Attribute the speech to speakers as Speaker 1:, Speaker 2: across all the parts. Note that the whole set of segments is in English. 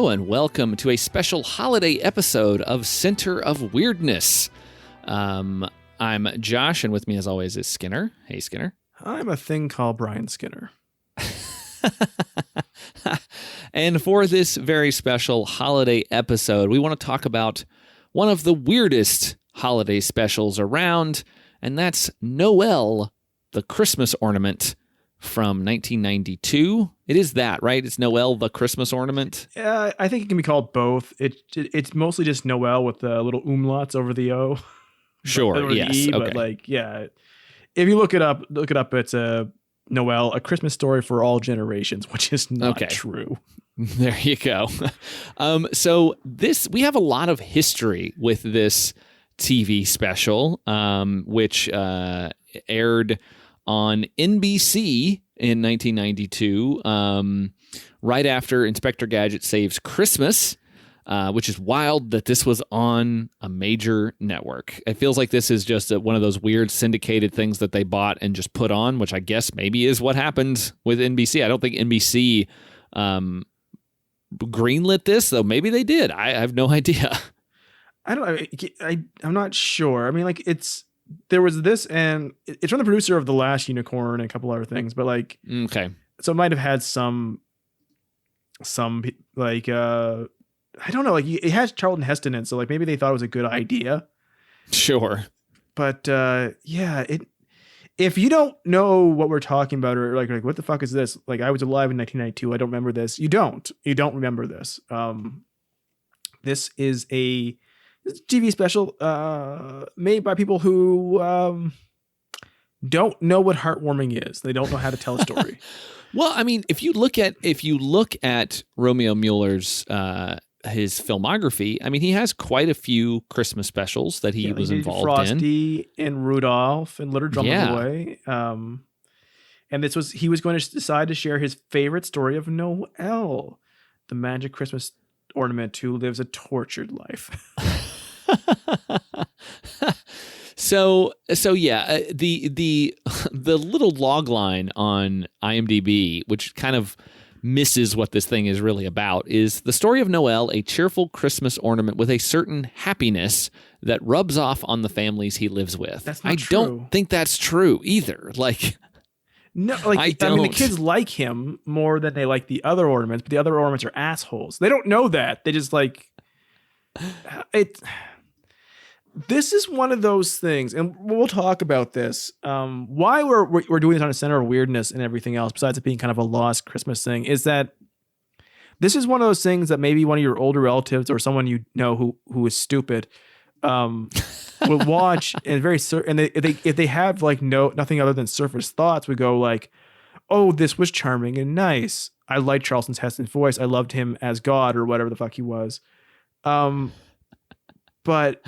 Speaker 1: and welcome to a special holiday episode of Center of Weirdness. I'm Josh, and with me as always is Skinner. Hey, Skinner.
Speaker 2: I'm a thing called Brian Skinner.
Speaker 1: And for this very special holiday episode, we want to talk about one of the weirdest holiday specials around, and that's Noel, the Christmas ornament from 1992. It is that, right? It's Noel, the Christmas ornament?
Speaker 2: Yeah, I think it can be called both. It's mostly just Noel with the little umlauts over the O.
Speaker 1: Sure, yes.
Speaker 2: E,
Speaker 1: okay.
Speaker 2: But yeah, if you look it up, it's a Noel, A Christmas Story for All Generations, which is not true.
Speaker 1: There you go. So we have a lot of history with this TV special, which aired on NBC in 1992, right after Inspector Gadget Saves Christmas, which is wild that this was on a major network. It feels like this is just one of those weird syndicated things that they bought and just put on, which I guess maybe is what happened with NBC. I don't think NBC greenlit this, though maybe they did. I have no idea.
Speaker 2: I don't. I'm not sure. I mean, there was this, and it's from the producer of The Last Unicorn and a couple other things, but
Speaker 1: okay.
Speaker 2: So it might have had some I don't know, it has Charlton Heston in, so maybe they thought it was a good idea.
Speaker 1: Sure.
Speaker 2: But yeah, if you don't know what we're talking about, or like what the fuck is this? I was alive in 1992. I don't remember this. You don't remember this. This is a TV special made by people who don't know what heartwarming is. They don't know how to tell a story.
Speaker 1: Well, I mean, if you look at Romeo Mueller's his filmography, I mean, he has quite a few Christmas specials that he was involved
Speaker 2: Frosty and Rudolph and Little Drummer Boy. And he was going to decide to share his favorite story of Noel, the magic Christmas ornament who lives a tortured life.
Speaker 1: So yeah, the little log line on IMDb, which kind of misses what this thing is really about, is the story of Noel, a cheerful Christmas ornament with a certain happiness that rubs off on the families he lives with.
Speaker 2: That's not
Speaker 1: true. I don't think that's true either.
Speaker 2: No, I mean, the kids like him more than they like the other ornaments, but the other ornaments are assholes. They don't know that. They just it. This is one of those things, and we'll talk about this. Why we're doing this on a Center of Weirdness and everything else, besides it being kind of a lost Christmas thing, is that this is one of those things that maybe one of your older relatives or someone you know who is stupid would watch, and if they have nothing other than surface thoughts, would go oh, this was charming and nice. I liked Charlton Heston's voice. I loved him as God or whatever the fuck he was. But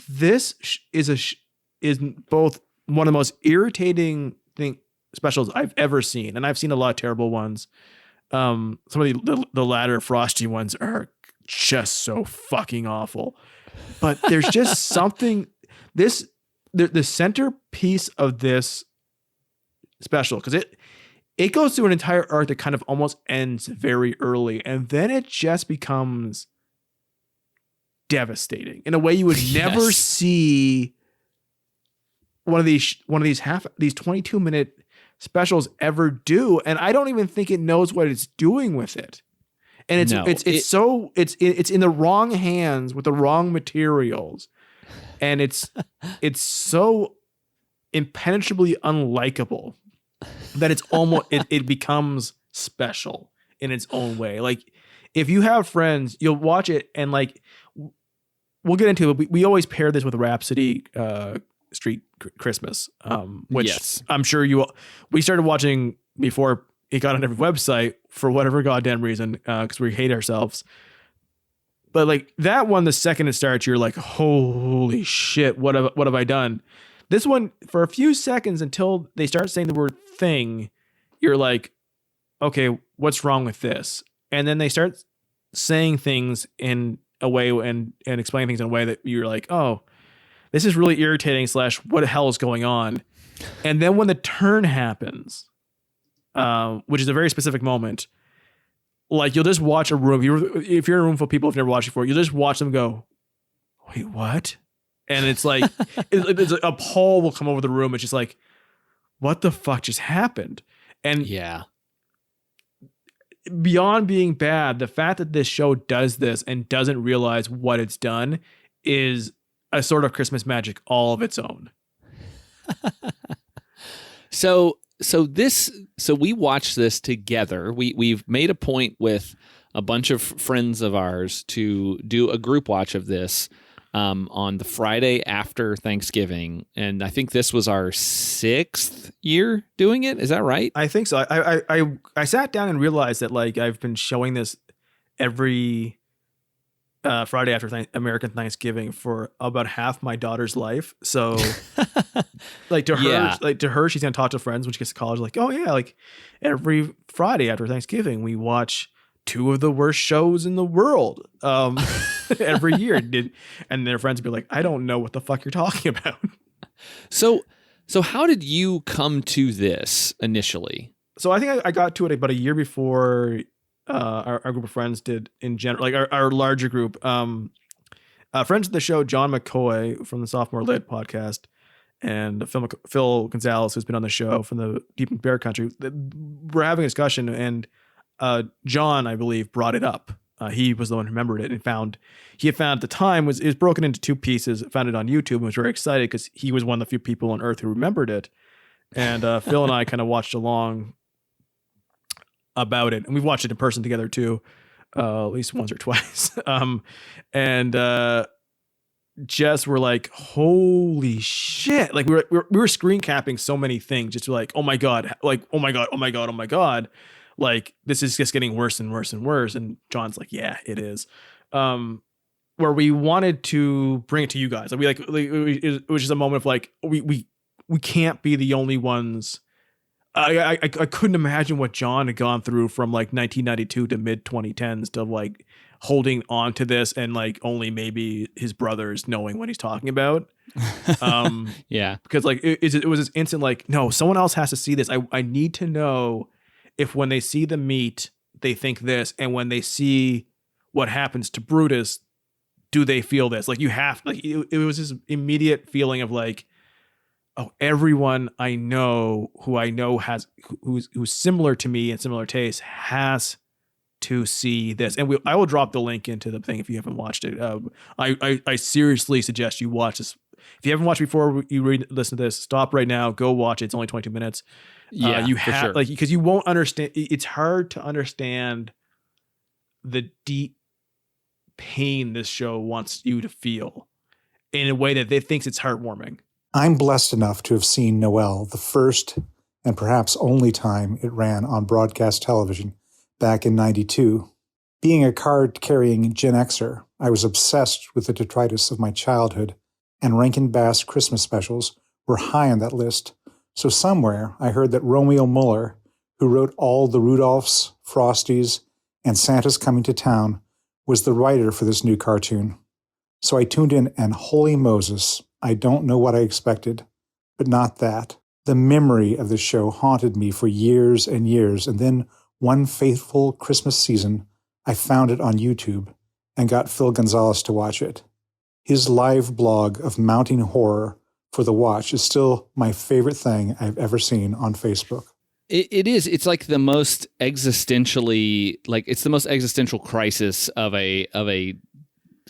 Speaker 2: this is both one of the most irritating specials I've ever seen, and I've seen a lot of terrible ones. Some of the latter Frosty ones are just so fucking awful. But there's just something. The centerpiece of this special, because it goes through an entire arc that kind of almost ends very early, and then it just becomes devastating in a way you would never see one of these 22-minute specials ever do, and I don't even think it knows what it's doing with it. And it's in the wrong hands with the wrong materials, and it's so impenetrably unlikable that it's almost it becomes special in its own way. If you have friends, you'll watch it, and we'll get into it. We always pair this with Rhapsody Street Christmas, which
Speaker 1: yes.
Speaker 2: I'm sure we started watching before it got on every website for whatever goddamn reason, because we hate ourselves. But that one, the second it starts, you're like, holy shit, what have I done? This one, for a few seconds until they start saying the word thing, you're like, okay, what's wrong with this? And then they start saying things in a way and explaining things in a way that you're like, oh, this is really irritating / what the hell is going on? And then when the turn happens, which is a very specific moment, Like you'll just watch a room. If you're in a room full of people who've never watched before, you'll just watch them go, wait, what? And it's like, it's a pall will come over the room. It's just like, what the fuck just happened? And
Speaker 1: yeah,
Speaker 2: beyond being bad, the fact that this show does this and doesn't realize what it's done is a sort of Christmas magic all of its own.
Speaker 1: So we watched this together. We've made a point with a bunch of friends of ours to do a group watch of this on the Friday after Thanksgiving, and I think this was our 6th year doing it. Is that right?
Speaker 2: I think so. I sat down and realized that like I've been showing this every Friday after American Thanksgiving for about half my daughter's life. So like to her, she's gonna talk to friends when she gets to college. Like, oh yeah, like every Friday after Thanksgiving, we watch 2 of the worst shows in the world every year. And their friends would be like, I don't know what the fuck you're talking about. So
Speaker 1: how did you come to this initially?
Speaker 2: So I think I got to it about a year before our group of friends did in general, like our larger group. Friends of the show, John McCoy from the Sophomore Lit podcast, and Phil Gonzalez, who's been on the show from the Deep in Bear Country. We're having a discussion, and John, I believe, brought it up. He was the one who remembered it and he had found at the time it was broken into 2 pieces, found it on YouTube, and was very excited because he was one of the few people on earth who remembered it. And Phil and I kind of watched along about it, and we've watched it in person together too, at least once or twice. Just were like, holy shit. Like we were screen capping so many things, just like, oh my God, like, oh my God, oh my God, oh my God. Like this is just getting worse and worse and worse. And John's like, yeah, it is. Where we wanted to bring it to you guys. Like it was just a moment of like, we can't be the only ones. I couldn't imagine what John had gone through from like 1992 to mid 2010s to like holding on to this and like only maybe his brothers knowing what he's talking about.
Speaker 1: Yeah,
Speaker 2: because like it was this instant like, no, someone else has to see this. I need to know if when they see the meat they think this, and when they see what happens to Brutus, do they feel this? Like you have like it was this immediate feeling of like, oh, everyone I know who has who's similar to me and similar tastes has to see this. And I will drop the link into the thing if you haven't watched it. I seriously suggest you watch this. If you haven't watched before you listen to this, stop right now, go watch it. It's only 22 minutes.
Speaker 1: Yeah,
Speaker 2: you have
Speaker 1: sure.
Speaker 2: like, because you won't understand. It's hard to understand the deep pain this show wants you to feel in a way that they thinks it's heartwarming.
Speaker 3: I'm blessed enough to have seen Noel the first and perhaps only time it ran on broadcast television back in 92. Being a card-carrying Gen Xer, I was obsessed with the detritus of my childhood, and Rankin Bass Christmas specials were high on that list. So somewhere I heard that Romeo Muller, who wrote all the Rudolphs, Frosties, and Santa's Coming to Town, was the writer for this new cartoon. So I tuned in, and holy Moses, I don't know what I expected, but not that. The memory of the show haunted me for years and years, and then one faithful Christmas season, I found it on YouTube and got Phil Gonzalez to watch it. His live blog of mounting horror for the watch is still my favorite thing I've ever seen on Facebook.
Speaker 1: It is. It's like the most existentially, like it's the most existential crisis of a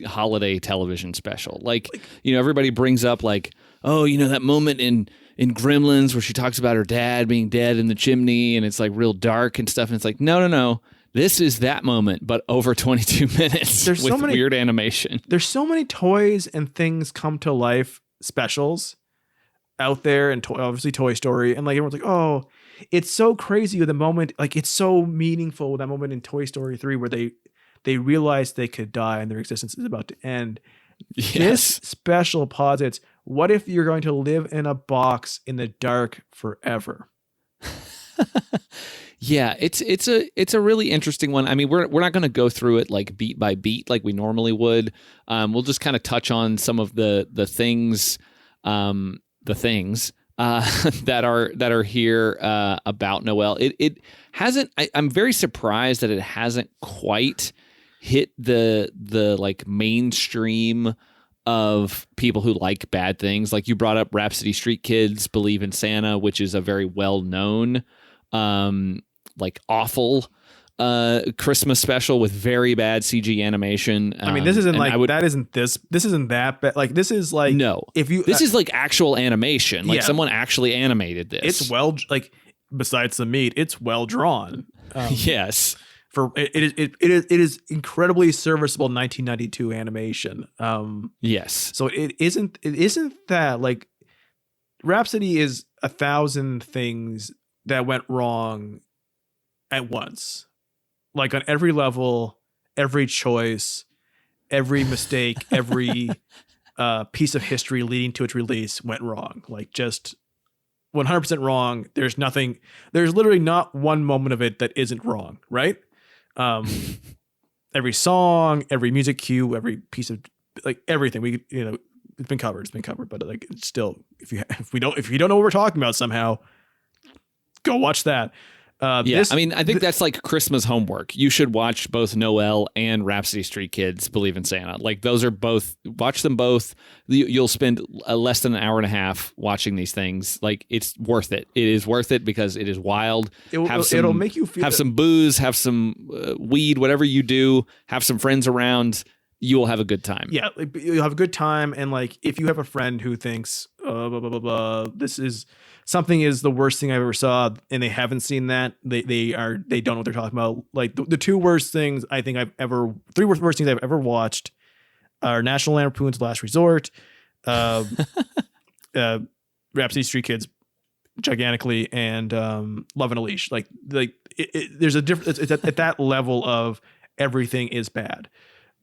Speaker 1: holiday television special. Like, you know, everybody brings up like, oh, you know, that moment in Gremlins where she talks about her dad being dead in the chimney and it's like real dark and stuff. And it's like, no. This is that moment, but over 22 minutes with so many weird animation.
Speaker 2: There's so many toys and things come to life specials out there, and obviously Toy Story, and like everyone's like, oh, it's so crazy with the moment, like it's so meaningful with that moment in Toy Story 3 where they realized they could die and their existence is about to end.
Speaker 1: Yes.
Speaker 2: This special posits, what if you're going to live in a box in the dark forever?
Speaker 1: Yeah, it's a really interesting one. I mean, we're not going to go through it like beat by beat like we normally would. We'll just kind of touch on some of the things. that are here about Noel. It hasn't. I'm very surprised that it hasn't quite hit the like mainstream of people who like bad things. Like you brought up Rhapsody Street Kids Believe in Santa, which is a very well known like awful Christmas special with very bad CG animation.
Speaker 2: I mean, this isn't like that. Isn't this? This isn't that bad. Like this is like
Speaker 1: no.
Speaker 2: If you
Speaker 1: this is like actual animation. Like someone actually animated this.
Speaker 2: It's well like besides the meat, it's well drawn.
Speaker 1: Yes.
Speaker 2: For it is incredibly serviceable 1992 animation.
Speaker 1: Yes.
Speaker 2: So it isn't that like Rhapsody is 1,000 things that went wrong at once, like on every level, every choice, every mistake, every piece of history leading to its release went wrong. Like just 100% wrong. There's literally not one moment of it that isn't wrong. Right. Every song, every music cue, every piece of like everything it's been covered, but like it's still, if you don't know what we're talking about somehow, go watch that.
Speaker 1: I mean, I think that's like Christmas homework. You should watch both Noel and Rhapsody Street Kids Believe in Santa. Like those are both, watch them both. You'll spend less than an hour and a half watching these things. Like it's worth it. It is worth it because it is wild.
Speaker 2: It'll make you feel
Speaker 1: some booze, have some weed, whatever you do, have some friends around. You will have a good time.
Speaker 2: Yeah, like, you'll have a good time. And like, if you have a friend who thinks, blah, blah, blah, blah, something is the worst thing I ever saw, and they haven't seen that, they don't know what they're talking about. Like the two worst things I think three worst things I've ever watched are National Lampoon's Last Resort, Rhapsody Street Kids gigantically, and Love and a Leash. Like there's a difference. It's at that level of everything is bad.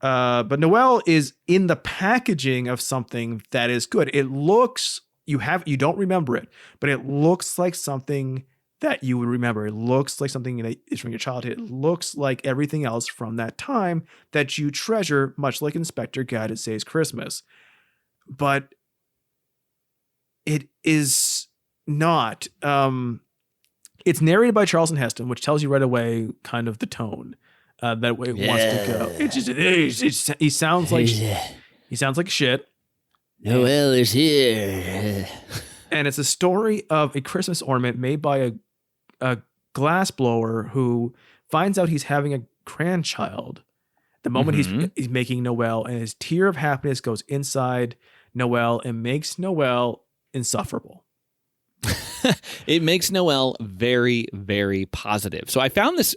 Speaker 2: But Noel is in the packaging of something that is good. It looks, you don't remember it, but it looks like something that you would remember. It looks like something that is from your childhood. It looks like everything else from that time that you treasure, much like Inspector Gadget Saves Christmas. But it is not. It's narrated by Charlton Heston, which tells you right away kind of the tone. That way it wants to go. He sounds like shit.
Speaker 1: Noel is here.
Speaker 2: And it's a story of a Christmas ornament made by a glass blower who finds out he's having a grandchild the moment he's making Noel, and his tear of happiness goes inside Noel and makes Noel insufferable.
Speaker 1: It makes Noel very, very positive. So I found this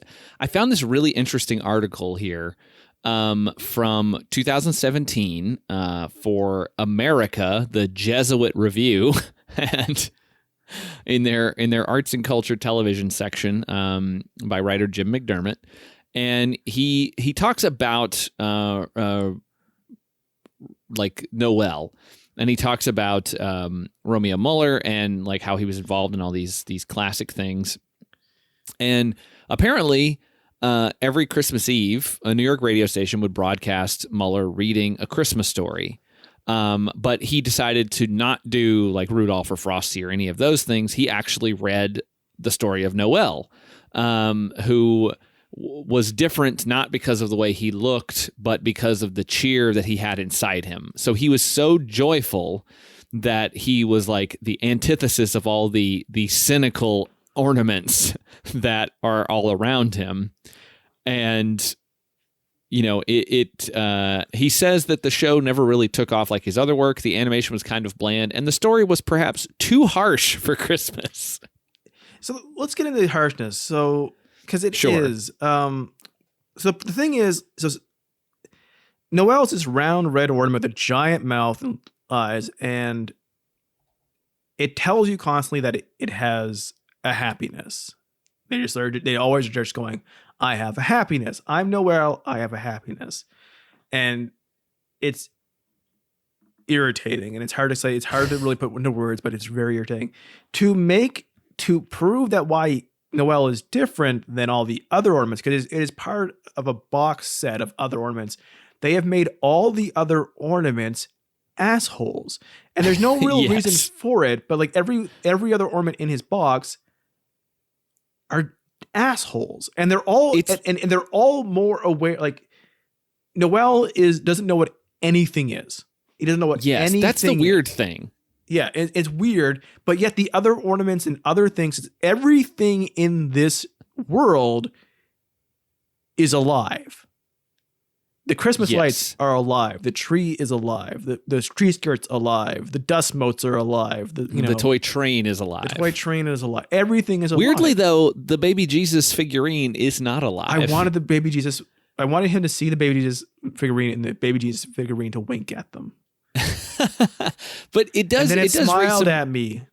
Speaker 1: really interesting article here from 2017 for America, the Jesuit Review, and in their arts and culture television section by writer Jim McDermott, and he talks about like Noel. And he talks about Romeo Muller and like how he was involved in all these classic things. And apparently, every Christmas Eve, a New York radio station would broadcast Muller reading A Christmas Story. But he decided to not do like Rudolph or Frosty or any of those things. He actually read the story of Noel, who was different not because of the way he looked, but because of the cheer that he had inside him. So he was so joyful that he was like the antithesis of all the cynical ornaments that are all around him. And, you know, he says that the show never really took off like his other work. The animation was kind of bland, and the story was perhaps too harsh for Christmas.
Speaker 2: So let's get into the harshness. So, because it is. So the thing is, so Noel's this round red ornament with a giant mouth and eyes, and it tells you constantly that it has a happiness. They always are just going, I have a happiness. I'm Noel. I have a happiness. And it's irritating, and it's hard to say. It's hard to really put into words, but it's very irritating. To prove that why Noel is different than all the other ornaments, because it is part of a box set of other ornaments. They have made all the other ornaments assholes. And there's no real reason for it, but like every other ornament in his box are assholes. And they're all and they're all more aware. Like Noel doesn't know what anything is. He doesn't know what anything
Speaker 1: that's the weird
Speaker 2: is.
Speaker 1: thing.
Speaker 2: Yeah, it's weird, but yet the other ornaments and other things, everything in this world is alive. The Christmas lights are alive. The tree is alive. The tree skirt's alive. The dust motes are alive. The
Speaker 1: toy train is alive.
Speaker 2: The toy train is alive. Everything is alive.
Speaker 1: Weirdly, though, the baby Jesus figurine is not alive.
Speaker 2: I wanted him to see the baby Jesus figurine and the baby Jesus figurine to wink at them.
Speaker 1: But it does.
Speaker 2: And then it smiled
Speaker 1: raise
Speaker 2: at me.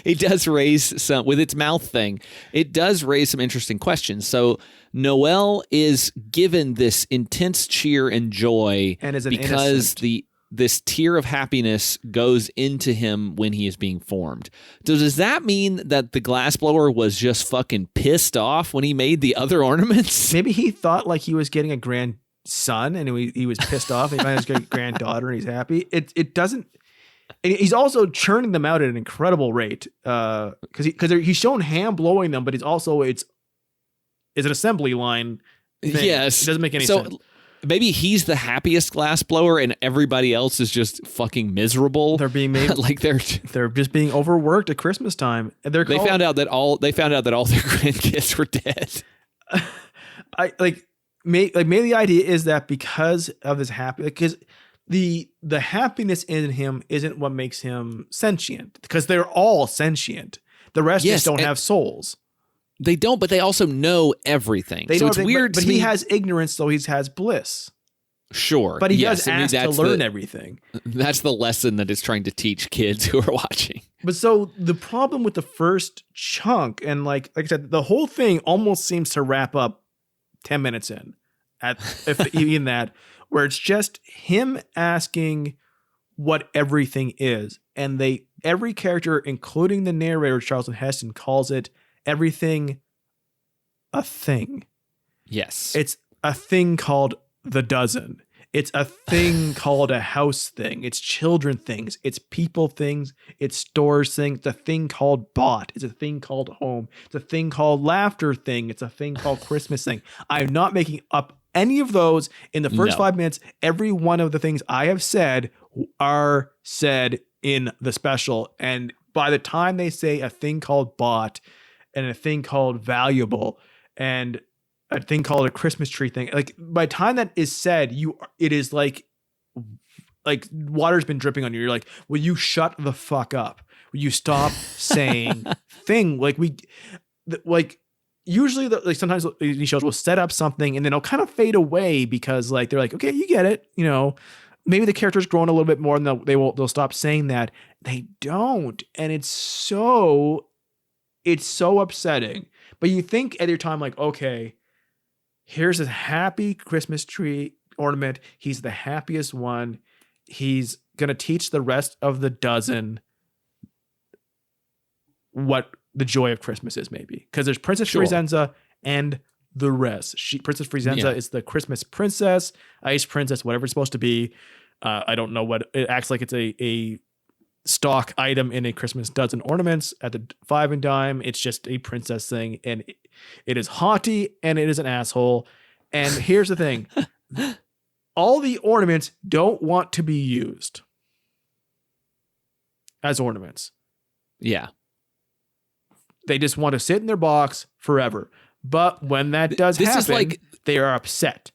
Speaker 1: It does raise some with its mouth thing. It does raise some interesting questions. So Noel is given this intense cheer and joy,
Speaker 2: and is
Speaker 1: because this tear of happiness goes into him when he is being formed. So does that mean that the glassblower was just fucking pissed off when he made the other ornaments?
Speaker 2: Maybe he thought like he was getting a grandson, and he was pissed off. He finally got a granddaughter, and he's happy. It doesn't. And he's also churning them out at an incredible rate because he's shown hand blowing them, but it's an assembly line thing.
Speaker 1: Yes,
Speaker 2: it doesn't make any sense.
Speaker 1: Maybe he's the happiest glass blower, and everybody else is just fucking miserable.
Speaker 2: They're being made
Speaker 1: like they're
Speaker 2: just being overworked at Christmas time. And they found out that all their grandkids were dead. Maybe the idea is that because of this because the happiness in him isn't what makes him sentient, because they're all sentient. The rest just don't have souls.
Speaker 1: They don't, but they also know everything. So it's weird.
Speaker 2: But he has ignorance, so he has bliss.
Speaker 1: Sure.
Speaker 2: But he does ask to learn everything.
Speaker 1: That's the lesson that it's trying to teach kids who are watching.
Speaker 2: But so the problem with the first chunk, and like I said, the whole thing almost seems to wrap up 10 minutes in, even that, where it's just him asking what everything is. And every character, including the narrator, Charlton Heston, calls it everything a thing.
Speaker 1: Yes.
Speaker 2: It's a thing called the dozen. It's a thing called a house thing. It's children things. It's people things. It's stores things. It's a thing called bought. It's a thing called home. It's a thing called laughter thing. It's a thing called Christmas thing. I'm not making up any of those in the first 5 minutes. Every one of the things I have said are said in the special. And by the time they say a thing called bought and a thing called valuable and a thing called a Christmas tree thing, like by the time that is said, it is like water's been dripping on you. You're like, will you shut the fuck up? Will you stop saying thing? Usually sometimes these shows will set up something and then it'll kind of fade away because like they're like, okay, you get it, maybe the character's grown a little bit more and they'll stop saying that. They don't, and it's so upsetting. But you think at your time, like, okay, here's a happy Christmas tree ornament. He's the happiest one. He's gonna teach the rest of the dozen what the joy of Christmas is, maybe. Because there's Princess Frizenza and the rest. Princess Frizenza is the Christmas princess, ice princess, whatever it's supposed to be. I don't know what it acts like. It's a stock item in a Christmas dozen ornaments at the 5 and dime. It's just a princess thing, and it is haughty and it is an asshole. And here's the thing: all the ornaments don't want to be used as ornaments.
Speaker 1: Yeah.
Speaker 2: They just want to sit in their box forever. But when that does happen, they are upset.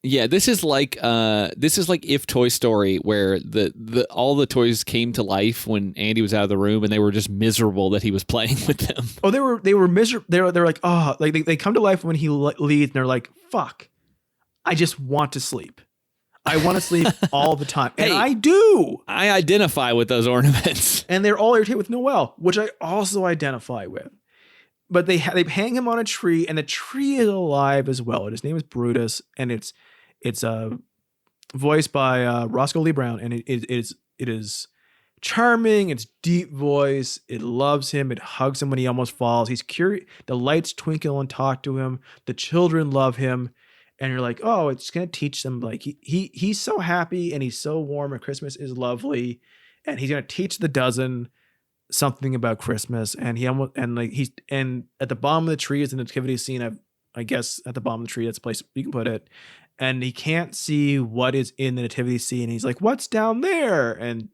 Speaker 1: Yeah, this is like if Toy Story, where the all the toys came to life when Andy was out of the room, and they were just miserable that he was playing with them.
Speaker 2: Oh, they were miserable. They're like, oh, like they come to life when he leaves, and they're like, fuck, I just want to sleep. I want to sleep all the time. And I do.
Speaker 1: I identify with those ornaments.
Speaker 2: And they're all irritated with Noel, which I also identify with. But they hang him on a tree, and the tree is alive as well. And his name is Brutus, and it's voiced by Roscoe Lee Brown, and it is charming. It's deep voice. It loves him. It hugs him when he almost falls. He's curious. The lights twinkle and talk to him. The children love him. And you're like, oh, it's going to teach them, like, he's so happy and he's so warm and Christmas is lovely. And he's going to teach the dozen something about Christmas. And and at the bottom of the tree is the nativity scene. I guess at the bottom of the tree, that's a place you can put it. And he can't see what is in the nativity scene. He's like, what's down there? And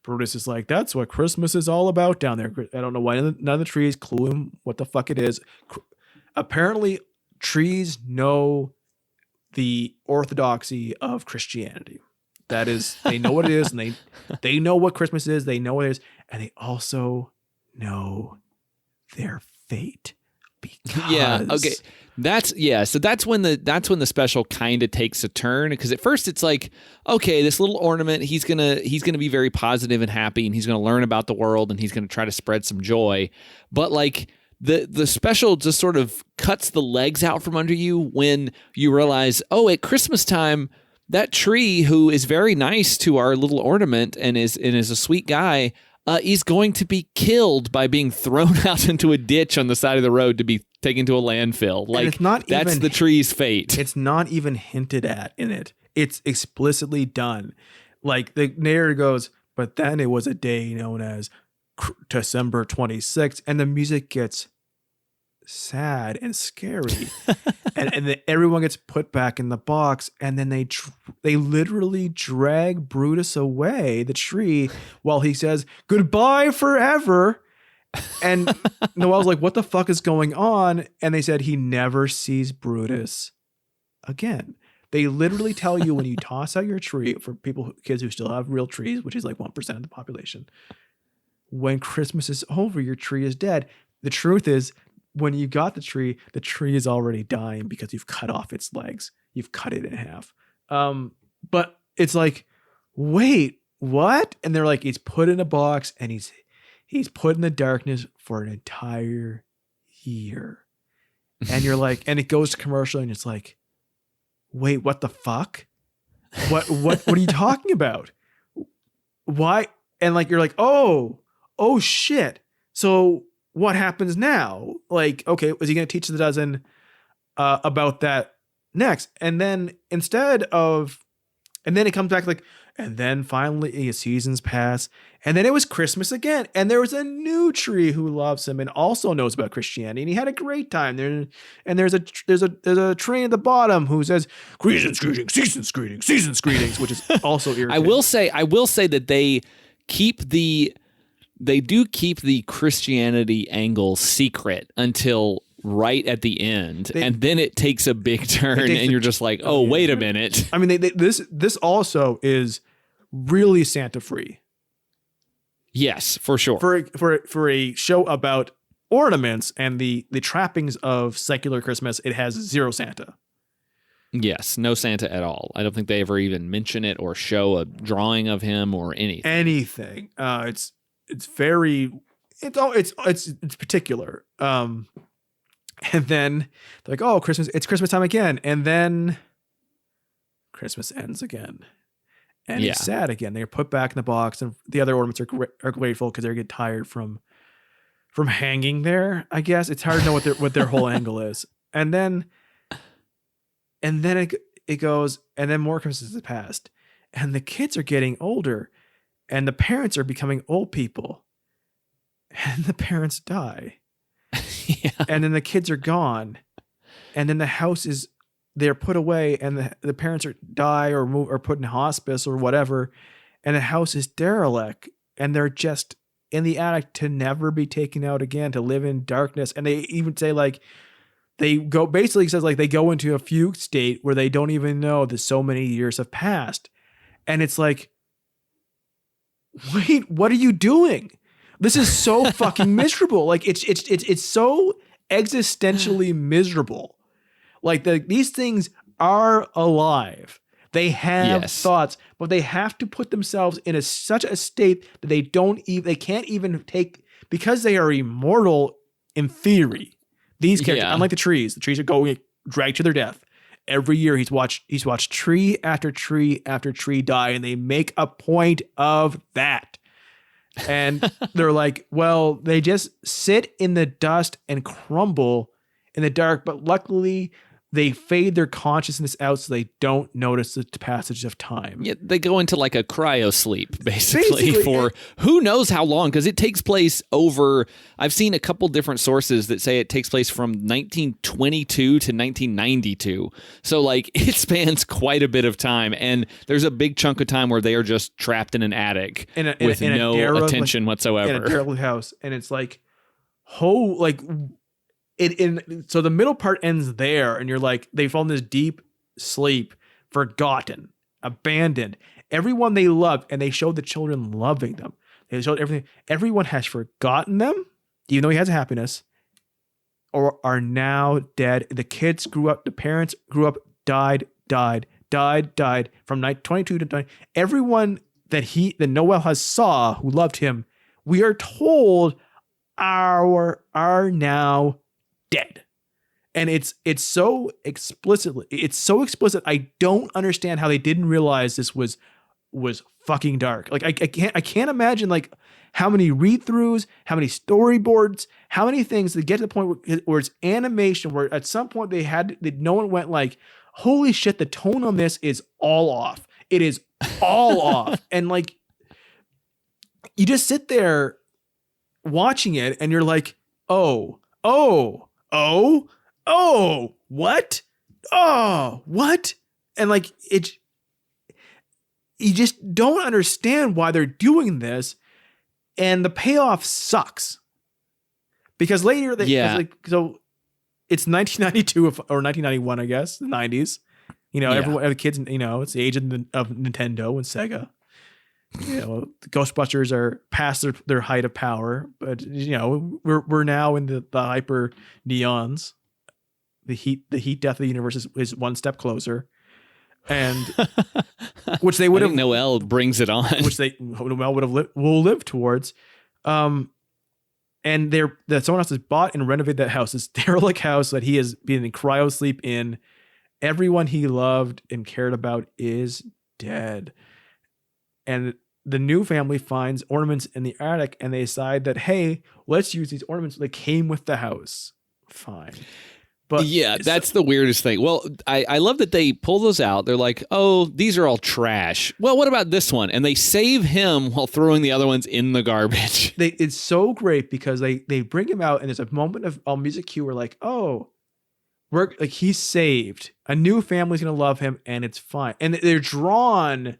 Speaker 2: Brutus is like, that's what Christmas is all about down there. I don't know why none of the trees clue him what the fuck it is. Apparently, trees know the orthodoxy of Christianity. That is, they know what it is, and they know what Christmas is. They know what it is, and they also know their fate. Because
Speaker 1: So that's when the special kind of takes a turn, because at first it's like, okay, this little ornament, he's gonna be very positive and happy, and he's gonna learn about the world, and he's gonna try to spread some joy, but like. The special just sort of cuts the legs out from under you when you realize, oh, at Christmas time, that tree who is very nice to our little ornament and is a sweet guy, is going to be killed by being thrown out into a ditch on the side of the road to be taken to a landfill. Like, that's the tree's fate.
Speaker 2: It's not even hinted at in it. It's explicitly done. Like, the narrator goes, but then it was a day known as December 26th, and the music gets sad and scary, and then everyone gets put back in the box, and then they literally drag Brutus away the tree while he says goodbye forever. And Noel's like, what the fuck is going on? And they said he never sees Brutus again. They literally tell you when you toss out your tree, for kids who still have real trees, which is like 1% of the population, when Christmas is over, your tree is dead. The truth is, when you got the tree is already dying because you've cut off its legs. You've cut it in half. But it's like, wait, what? And they're like, he's put in a box and he's put in the darkness for an entire year. And you're like, and it goes to commercial, and it's like, wait, what the fuck? What are you talking about? Why? And like, you're like, oh shit. So what happens now? Like, okay, was he going to teach the dozen about that next? And then and then it comes back like, and then finally seasons pass, and then it was Christmas again, and there was a new tree who loves him and also knows about Christianity, and he had a great time there. And there's a tree at the bottom who says season's greetings, which is also irritating.
Speaker 1: I will say that they do keep the Christianity angle secret until right at the end, and then it takes a big turn, and you're just like, oh, wait a minute.
Speaker 2: I mean, this also is really Santa free.
Speaker 1: Yes, for sure.
Speaker 2: For a show about ornaments and the trappings of secular Christmas, it has zero Santa.
Speaker 1: Yes, no Santa at all. I don't think they ever even mention it or show a drawing of him or anything. It's particular. And then they're like, oh, it's Christmas time again. And then Christmas ends again. And it's sad again. They're put back in the box, and the other ornaments are grateful because they get tired from hanging there. I guess it's hard to know what their whole angle is. And then it goes, and then more Christmases have passed, and the kids are getting older, and the parents are becoming old people, and the parents die. Yeah.
Speaker 2: And then the kids are gone, and then the house they're put away, and the parents die or move or put in hospice or whatever, and the house is derelict, and they're just in the attic to never be taken out again, to live in darkness. And they even say like they go into a fugue state where they don't even know that so many years have passed, and it's like, wait, what are you doing? This is so fucking miserable. Like it's so existentially miserable. Like these things are alive. They have thoughts, but they have to put themselves in such a state that they can't even take, because they are immortal in theory. These characters, unlike the trees are going dragged to their death. Every year he's watched tree after tree after tree die, and they make a point of that. And they're like, well, they just sit in the dust and crumble in the dark, but luckily they fade their consciousness out so they don't notice the passage of time.
Speaker 1: Yeah, they go into like a cryo sleep, basically for who knows how long, because it takes place over, I've seen a couple different sources that say it takes place from 1922 to 1992. So like it spans quite a bit of time, and there's a big chunk of time where they are just trapped in an attic with no attention whatsoever.
Speaker 2: In a derelict house. And it's like, so the middle part ends there, and you're like, they fall in this deep sleep, forgotten, abandoned. Everyone they loved, and they showed the children loving them. They showed everything. Everyone has forgotten them, even though he has happiness, or are now dead. The kids grew up, the parents grew up, died from 22 to 20. Everyone that Noel has saw who loved him, we are told are now dead. And it's so explicit. I don't understand how they didn't realize this was fucking dark. Like I can't imagine like how many read-throughs, how many storyboards, how many things to get to the point where it's animation, where at some point no one went like, holy shit, the tone on this is all off. It is all off. And like, you just sit there watching it and you're like, what? What? And like, you just don't understand why they're doing this. And the payoff sucks. Because later, so it's 1992 or 1991, I guess, the 90s. Everyone, the kids, it's the age of Nintendo and Sega. Ghostbusters are past their height of power, but we're now in the hyper neons. The heat death of the universe is one step closer, and which they would have.
Speaker 1: Noel brings it on,
Speaker 2: which Noel will live towards. And someone else has bought and renovated that house, this derelict house that he has been in cryo sleep in. Everyone he loved and cared about is dead. And the new family finds ornaments in the attic, and they decide that, hey, let's use these ornaments. They came with the house. Fine. But
Speaker 1: yeah, that's the weirdest thing. Well, I love that they pull those out. They're like, oh, these are all trash. Well, what about this one? And they save him while throwing the other ones in the garbage.
Speaker 2: It's so great because they bring him out, and there's a moment of music cue where like, oh, he's saved. A new family's going to love him, and it's fine. And they're drawn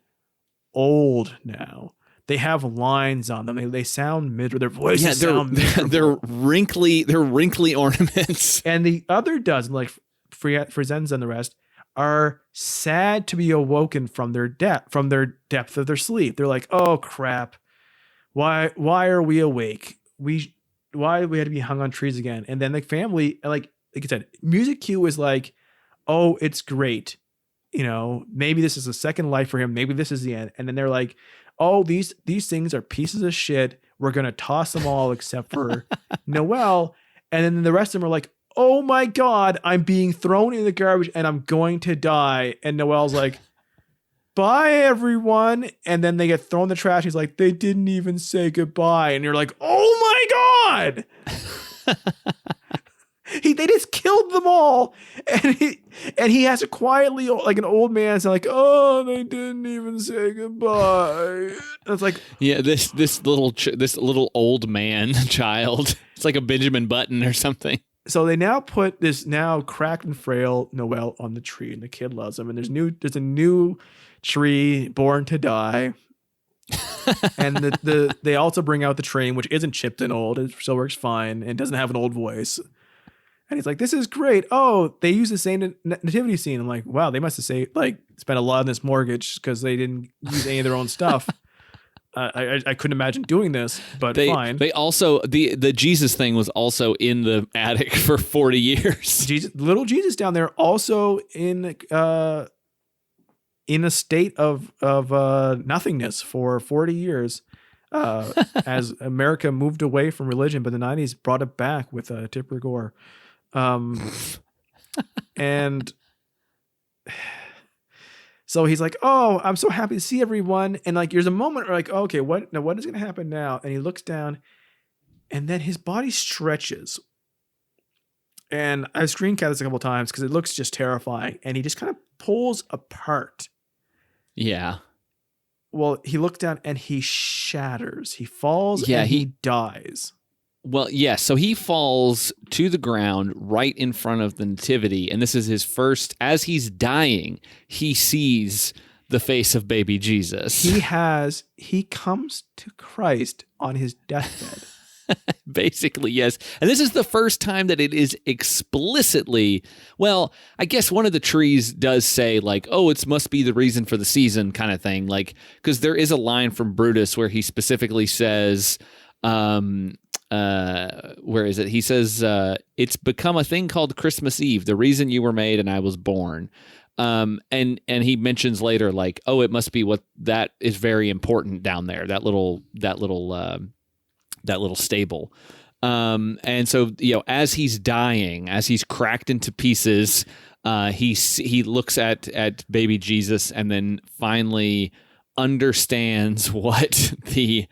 Speaker 2: old now. They have lines on them. They sound miserable. Their voices sound miserable.
Speaker 1: They're wrinkly ornaments.
Speaker 2: And the other dozen, like Frizenza and the rest, are sad to be awoken from their depth of their sleep. They're like, oh crap, why are we awake? Why we had to be hung on trees again? And then the family, like I said, music cue is like, oh, it's great. Maybe this is a second life for him. Maybe this is the end. And then they're like, oh, these things are pieces of shit. We're going to toss them all except for Noel. And then the rest of them are like, oh my God, I'm being thrown in the garbage and I'm going to die. And Noel's like, bye everyone. And then they get thrown in the trash. He's like, they didn't even say goodbye. And you're like, oh my God. They just killed them all, and he has to quietly, like an old man, say like, "Oh, they didn't even say goodbye." And it's like,
Speaker 1: yeah, this little old man child. It's like a Benjamin Button or something.
Speaker 2: So they now put this now cracked and frail Noel on the tree, and the kid loves him. And there's a new tree born to die. And they also bring out the train, which isn't chipped and old. It still works fine and doesn't have an old voice. And he's like, this is great. Oh, they use the same nativity scene. I'm like, wow, they must have spent a lot on this mortgage because they didn't use any of their own stuff. I couldn't imagine doing this, but fine. They also,
Speaker 1: the Jesus thing was also in the attic for 40 years.
Speaker 2: Little Jesus down there also in a state of nothingness for 40 years. As America moved away from religion, but the 90s brought it back with Tipper Gore. And so he's like, oh, I'm so happy to see everyone. And like, there's a moment where like, oh, okay, what is going to happen now? And he looks down and then his body stretches And I've screen capped this a couple times because it looks just terrifying. And he just kind of pulls apart.
Speaker 1: Yeah.
Speaker 2: Well, he looks down and he shatters. He falls and he dies.
Speaker 1: Well, yeah. So he falls to the ground right in front of the nativity. And this is his first, as he's dying, he sees the face of baby Jesus.
Speaker 2: He comes to Christ on his deathbed.
Speaker 1: Basically, yes. And this is the first time that it is explicitly, well, I guess one of the trees does say like, oh, it must be the reason for the season kind of thing. Like, because there is a line from Brutus where he specifically says, where is it? He says, it's become a thing called Christmas Eve, the reason you were made and I was born. And he mentions later, like, oh, it must be what that is very important down there, that little stable. And so, as he's dying, as he's cracked into pieces, he looks at baby Jesus and then finally understands what the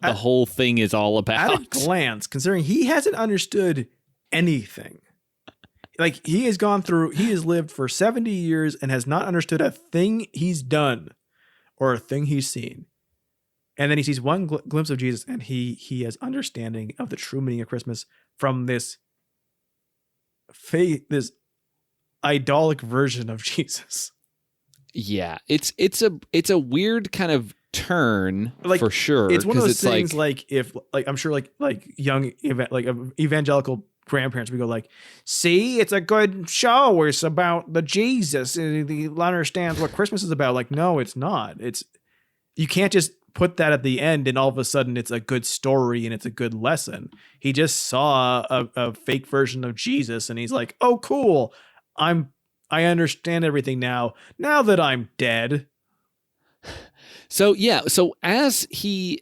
Speaker 1: whole thing is all about.
Speaker 2: At a glance, considering he hasn't understood anything. Like he has lived for 70 years and has not understood a thing he's done or a thing he's seen. And then he sees one glimpse of Jesus and he has understanding of the true meaning of Christmas from this faith, this idolic version of Jesus.
Speaker 1: Yeah, it's a weird kind of turn, like, for sure.
Speaker 2: It's one of those things like if like I'm sure like young evangelical grandparents, we go like, see, it's a good show. It's about the Jesus. He understands what Christmas is about. Like, no, it's not. You can't just put that at the end and all of a sudden it's a good story and it's a good lesson. He just saw a fake version of Jesus and he's like, oh, cool. I understand everything now that I'm dead.
Speaker 1: So, yeah. So as he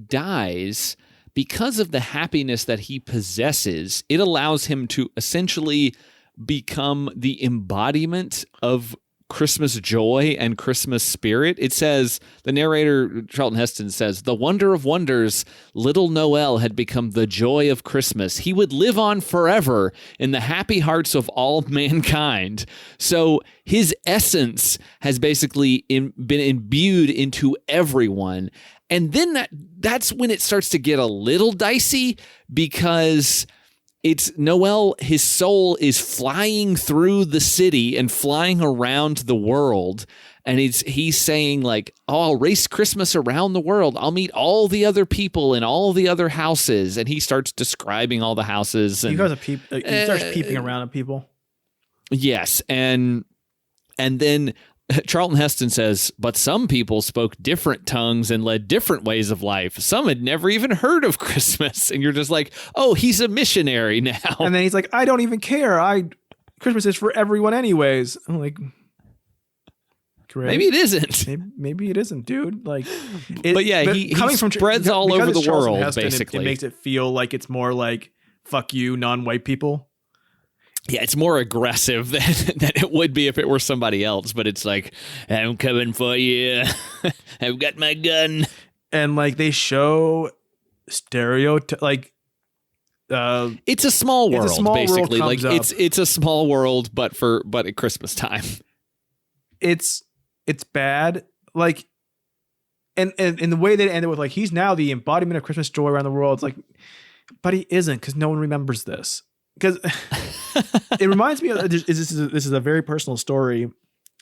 Speaker 1: dies, because of the happiness that he possesses, it allows him to essentially become the embodiment of Christmas joy and Christmas spirit. It says, the narrator, Charlton Heston, says, the wonder of wonders, little Noel had become the joy of Christmas. He would live on forever in the happy hearts of all mankind. So his essence has basically been imbued into everyone. And then that's when it starts to get a little dicey, because it's Noel, his soul is flying through the city and flying around the world. And he's saying like, oh, I'll race Christmas around the world. I'll meet all the other people in all the other houses. And he starts describing all the houses. And,
Speaker 2: he starts peeping around at people.
Speaker 1: Yes. And then Charlton Heston says, but some people spoke different tongues and led different ways of life. Some had never even heard of Christmas. And you're just like, oh, he's a missionary now.
Speaker 2: And then he's like, I don't even care. Christmas is for everyone anyways. I'm like, great.
Speaker 1: Maybe it isn't.
Speaker 2: Maybe it isn't, dude. Like,
Speaker 1: he spreads all over the world, Heston, basically.
Speaker 2: It makes it feel like it's more like, fuck you, non-white people.
Speaker 1: Yeah, it's more aggressive than it would be if it were somebody else, but it's like, I'm coming for you. I've got my gun.
Speaker 2: And like they show like
Speaker 1: it's a small world, basically.
Speaker 2: World
Speaker 1: like it's a small world, but at Christmas time.
Speaker 2: It's bad. Like and the way they ended with like, he's now the embodiment of Christmas joy around the world. It's like, but he isn't, because no one remembers this. Because it reminds me of this is a very personal story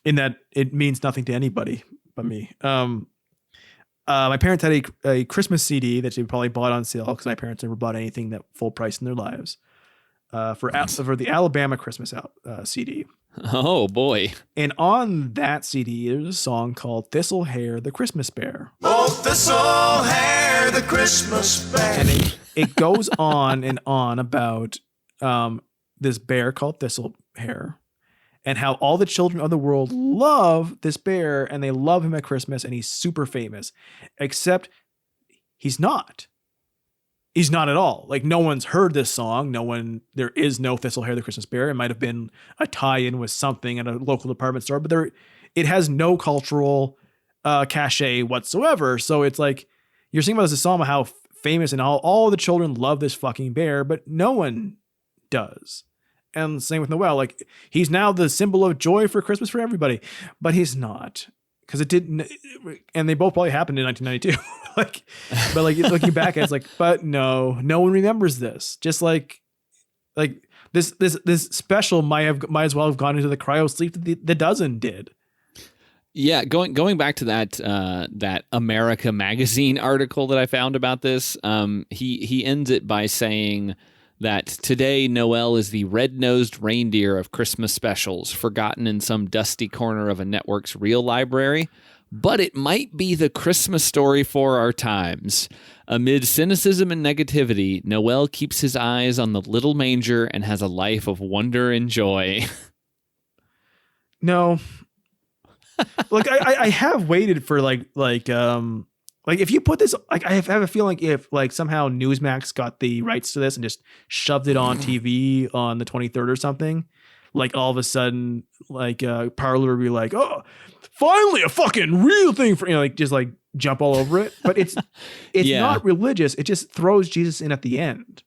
Speaker 2: in that it means nothing to anybody but me. My parents had a Christmas CD that they probably bought on sale, because my parents never bought anything that full price in their lives, for the Alabama Christmas CD.
Speaker 1: Oh boy! And
Speaker 2: on that CD, there's a song called "Thistle Hair, the Christmas Bear."
Speaker 4: Oh, thistle hair, the Christmas bear.
Speaker 2: And it goes on and on about this bear called Thistle Hair, and how all the children of the world love this bear and they love him at Christmas, and he's super famous, except he's not. He's not at all. Like, no one's heard this song. There is no Thistle Hair, the Christmas Bear. It might have been a tie-in with something at a local department store, but it has no cultural cachet whatsoever. So it's like, you're singing about this song, how famous and all the children love this fucking bear, but no one does. And same with Noel. Like, he's now the symbol of joy for Christmas for everybody, but he's not, because it didn't. And they both probably happened in 1992. But looking back, it's like, but no one remembers this. Just like this special might as well have gone into the cryo sleep that the dozen did.
Speaker 1: Yeah, going back to that America Magazine article that I found about this, he ends it by saying that today Noel is the red-nosed reindeer of Christmas specials, forgotten in some dusty corner of a network's real library, but it might be the Christmas story for our times. Amid cynicism and negativity, Noel keeps his eyes on the little manger and has a life of wonder and joy.
Speaker 2: No. Like I have waited for like if you put this, like, I have a feeling if like somehow Newsmax got the rights to this and just shoved it on TV on the 23rd or something, like all of a sudden like Parler would be like, oh, finally a fucking real thing for, like just like jump all over it. But it's not religious. It just throws Jesus in at the end.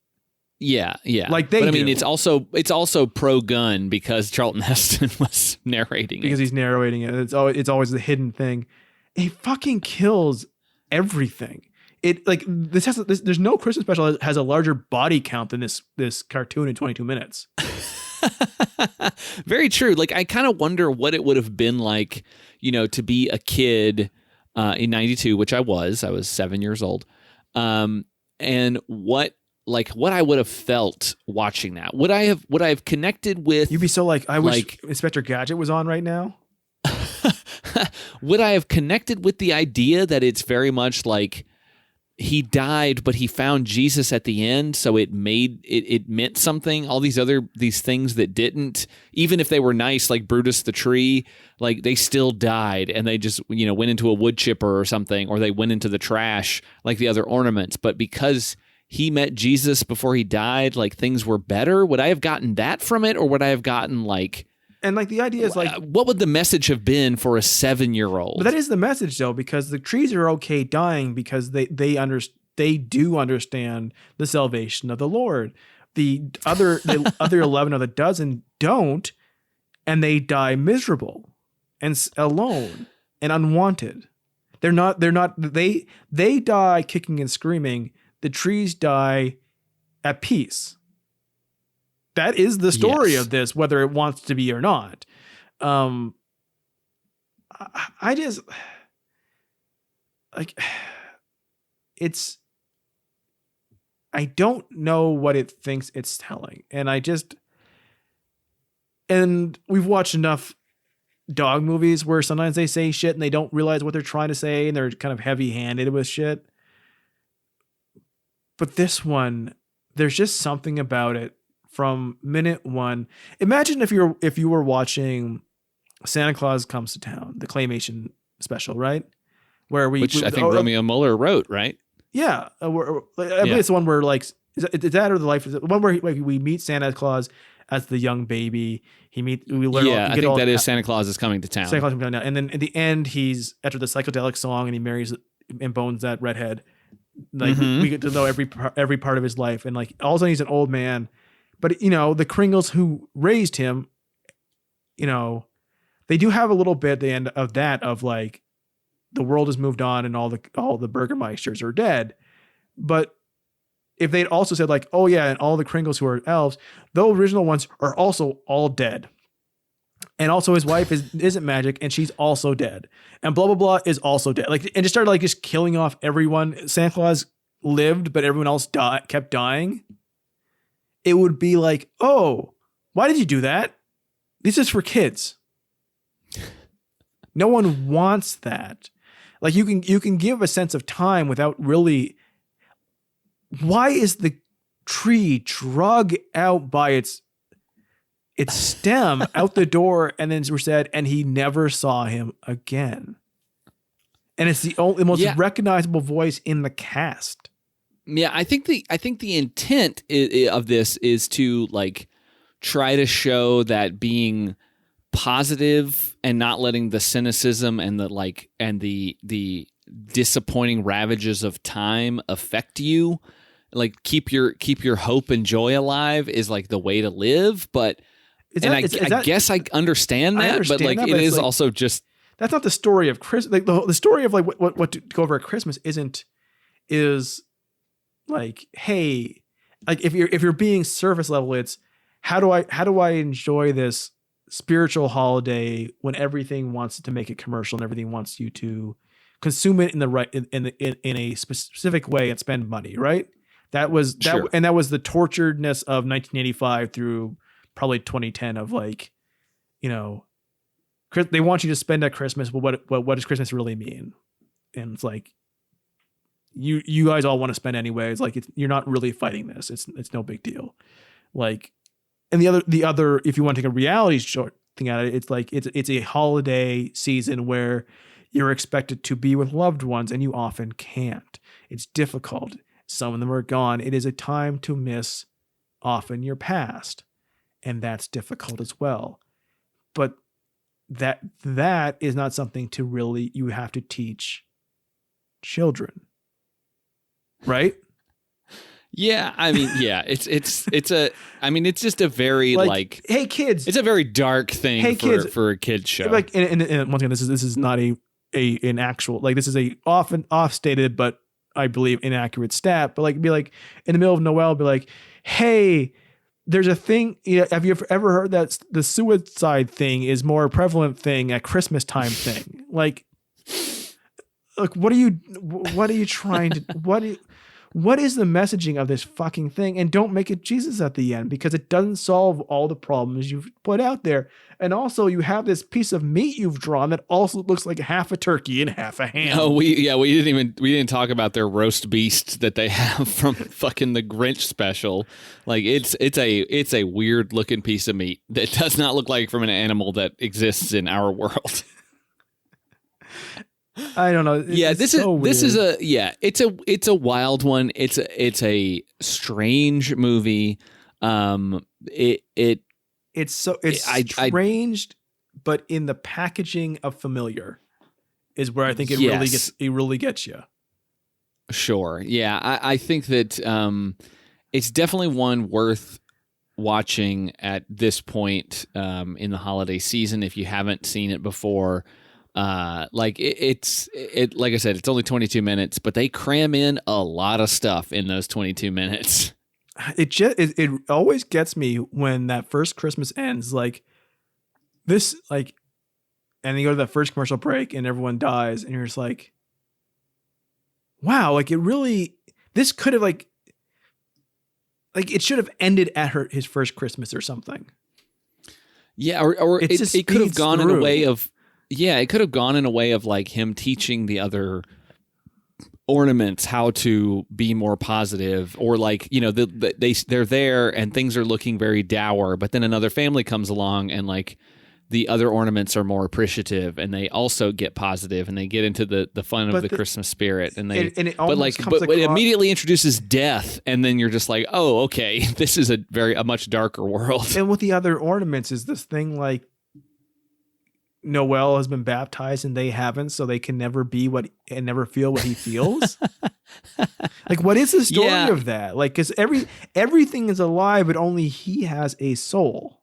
Speaker 1: Yeah.
Speaker 2: Like they. But I mean,
Speaker 1: it's also pro-gun because Charlton Heston was narrating
Speaker 2: because he's narrating it. It's always the hidden thing. He fucking kills everything. It like there's no Christmas special that has a larger body count than this cartoon in 22 minutes.
Speaker 1: Very true. Like, I kind of wonder what it would have been like, to be a kid in 92, which I was 7 years old, and what I would have felt watching that. Would I have connected with?
Speaker 2: You'd be so like, I wish Inspector Gadget was on right now.
Speaker 1: Would I have connected with the idea that it's very much like he died, but he found Jesus at the end, so it meant something. All these things that didn't, even if they were nice, like Brutus the tree, like they still died, and they just went into a wood chipper or something, or they went into the trash like the other ornaments. But because he met Jesus before he died, like things were better. Would I have gotten that from it, or would I have gotten like?
Speaker 2: And like the idea is like,
Speaker 1: what would the message have been for a 7-year-old?
Speaker 2: But that is the message though, because the trees are okay dying because they do understand the salvation of the Lord. The other 11 of the dozen don't, and they die miserable and alone and unwanted. They die kicking and screaming. The trees die at peace. That is the story of this, whether it wants to be or not. I just like I don't know what it thinks it's telling. And we've watched enough dog movies where sometimes they say shit and they don't realize what they're trying to say, and they're kind of heavy-handed with shit. But this one, there's just something about it from minute one. Imagine if you were watching Santa Claus Comes to Town, the claymation special, right? Which
Speaker 1: I think Romeo Muller wrote, right?
Speaker 2: Yeah, I believe it's the one where like is that or the life? Is it the one where we meet Santa Claus as the young baby? I think
Speaker 1: that is Santa Claus is Coming to Town.
Speaker 2: Santa Claus Coming to Town, and then at the end, he's after the psychedelic song, and he marries and bones that redhead. Like we get to know every part of his life, and like all of a sudden he's an old man. But the Kringles who raised him, they do have a little bit at the end of that of like the world has moved on and all the Burgermeisters are dead. But if they'd also said like, oh yeah, and all the Kringles who are elves, the original ones are also all dead. And also his wife isn't magic and she's also dead. And blah, blah, blah is also dead. Like, and just started like just killing off everyone. Santa Claus lived, but everyone else kept dying. It would be like, oh, why did you do that? This is for kids. No one wants that. Like you can give a sense of time without really. Why is the tree drug out by its stem out the door, and then we're said, and he never saw him again. And it's the most recognizable voice in the cast.
Speaker 1: Yeah, I think the intent of this is to like try to show that being positive and not letting the cynicism and the disappointing ravages of time affect you like keep your hope and joy alive is like the way to live. But I guess I understand that, but like it is also just
Speaker 2: that's not the story of Christmas. Like the story of like what to go over at Christmas is like, hey, like if you're being surface level, it's how do I enjoy this spiritual holiday when everything wants to make it commercial and everything wants you to consume it in the right in a specific way and spend money, right? That was
Speaker 1: Sure.
Speaker 2: And that was the torturedness of 1985 through probably 2010 of like, you know, they want you to spend at Christmas. Well, what does Christmas really mean? And it's like, you guys all want to spend anyway. It's like, you're not really fighting this. It's no big deal. Like, and the other, if you want to take a reality short thing at it, it's like, it's a holiday season where you're expected to be with loved ones and you often can't. It's difficult. Some of them are gone. It is a time to miss often your past. And that's difficult as well. But that is not something to really, you have to teach children. Right?
Speaker 1: Yeah, I mean, yeah, it's just a very like
Speaker 2: hey kids,
Speaker 1: it's a very dark thing for a kid's show.
Speaker 2: Like, and once again, this is not an actual, like, this is a often off stated, but I believe inaccurate stat, but like, be like in the middle of Noel, be like, hey, there's a thing. Have you ever heard that the suicide thing is more prevalent thing at Christmas time thing? Like, what are you trying to, what is the messaging of this fucking thing? And don't make it Jesus at the end, because it doesn't solve all the problems you've put out there. And also you have this piece of meat you've drawn that also looks like half a turkey and half a ham.
Speaker 1: Oh, we didn't talk about their roast beast that they have from fucking the Grinch special. Like it's a weird looking piece of meat that does not look like from an animal that exists in our world.
Speaker 2: I don't know.
Speaker 1: It's a wild one. It's a strange movie.
Speaker 2: It's strange, but in the packaging of familiar is where I think it really gets you.
Speaker 1: Sure. Yeah. I think that it's definitely one worth watching at this point in the holiday season if you haven't seen it before. Like like I said, it's only 22 minutes, but they cram in a lot of stuff in those 22 minutes.
Speaker 2: It always gets me when that first Christmas ends, like this, like, and you go to that first commercial break and everyone dies and you're just like, wow, like this could have like it should have ended at his first Christmas or something.
Speaker 1: Yeah. Or it could have gone in a way of, it could have gone in a way of like him teaching the other ornaments how to be more positive, or like, you know, they're there and things are looking very dour, but then another family comes along and like the other ornaments are more appreciative and they also get positive and they get into the fun of the Christmas spirit and it immediately introduces death, and then you're just like, oh, okay, this is a much darker world.
Speaker 2: And with the other ornaments is this thing like Noel has been baptized and they haven't, so they can never be never feel what he feels. Like, what is the story of that? Like, because everything is alive, but only he has a soul.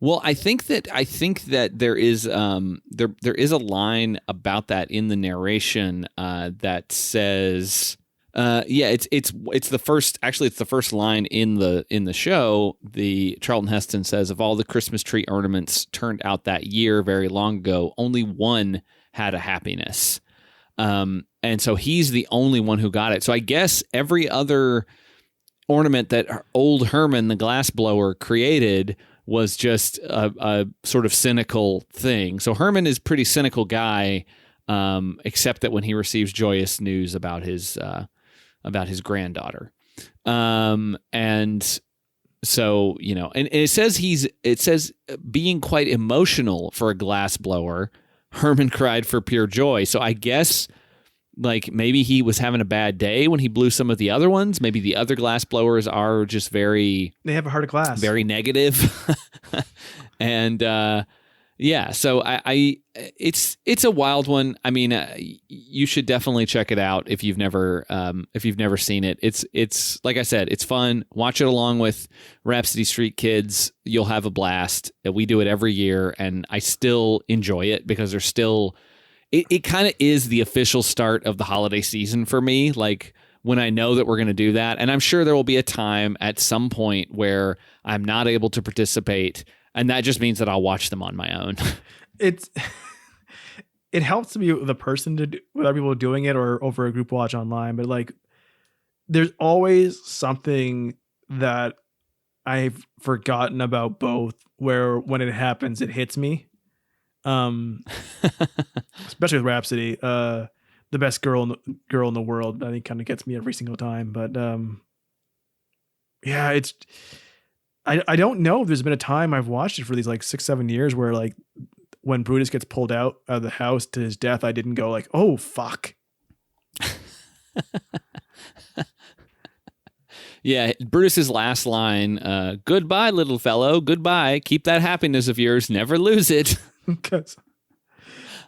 Speaker 1: Well, I think that there is there is a line about that in the narration that says. It's the first line in the show. The Charlton Heston says, of all the Christmas tree ornaments turned out that year very long ago, only one had a happiness. And so he's the only one who got it. So I guess every other ornament that old Herman, the glassblower, created was just a sort of cynical thing. So Herman is a pretty cynical guy, except that when he receives joyous news about his granddaughter. And so, you know, and it says being quite emotional for a glassblower, Herman cried for pure joy. So I guess like maybe he was having a bad day when he blew some of the other ones. Maybe the other glassblowers are just they have a heart of glass, very negative. And Yeah, so it's a wild one. I mean, you should definitely check it out if you've never seen it. It's like I said, it's fun. Watch it along with Rhapsody Street Kids. You'll have a blast. We do it every year, and I still enjoy it because there's still. It kind of is the official start of the holiday season for me. Like when I know that we're going to do that, and I'm sure there will be a time at some point where I'm not able to participate. And that just means that I'll watch them on my own. It
Speaker 2: helps to be the person with other people doing it or over a group watch online. But like, there's always something that I've forgotten about both where when it happens, it hits me. Especially with Rhapsody, the best girl in the world, I think kind of gets me every single time. But yeah, I don't know if there's been a time I've watched it for these like 6-7 years where like when Brutus gets pulled out of the house to his death, I didn't go like, oh, fuck.
Speaker 1: Yeah. Brutus's last line, goodbye, little fellow. Goodbye. Keep that happiness of yours. Never lose it. Because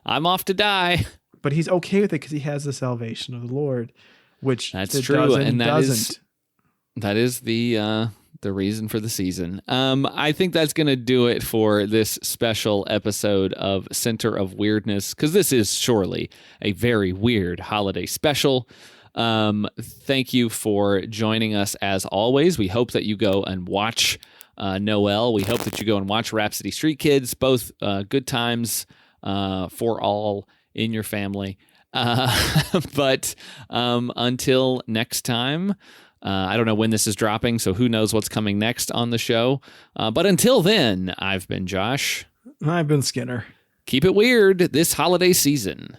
Speaker 1: I'm off to die.
Speaker 2: But he's okay with it because he has the salvation of the Lord, which
Speaker 1: that's true. And that is the reason for the season. I think that's going to do it for this special episode of Center of Weirdness, because this is surely a very weird holiday special. Thank you for joining us as always. We hope that you go and watch Noel. We hope that you go and watch Rhapsody Street Kids, both good times for all in your family. But until next time, I don't know when this is dropping, so who knows what's coming next on the show. But until then, I've been Josh.
Speaker 2: I've been Skinner.
Speaker 1: Keep it weird this holiday season.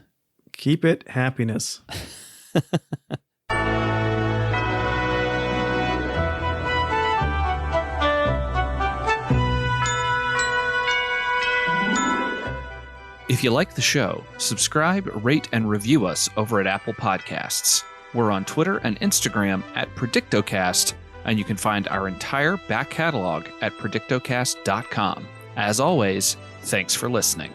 Speaker 2: Keep it happiness.
Speaker 5: If you like the show, subscribe, rate, and review us over at Apple Podcasts. We're on Twitter and Instagram at predictocast, and you can find our entire back catalog at predictocast.com. As always, thanks for listening.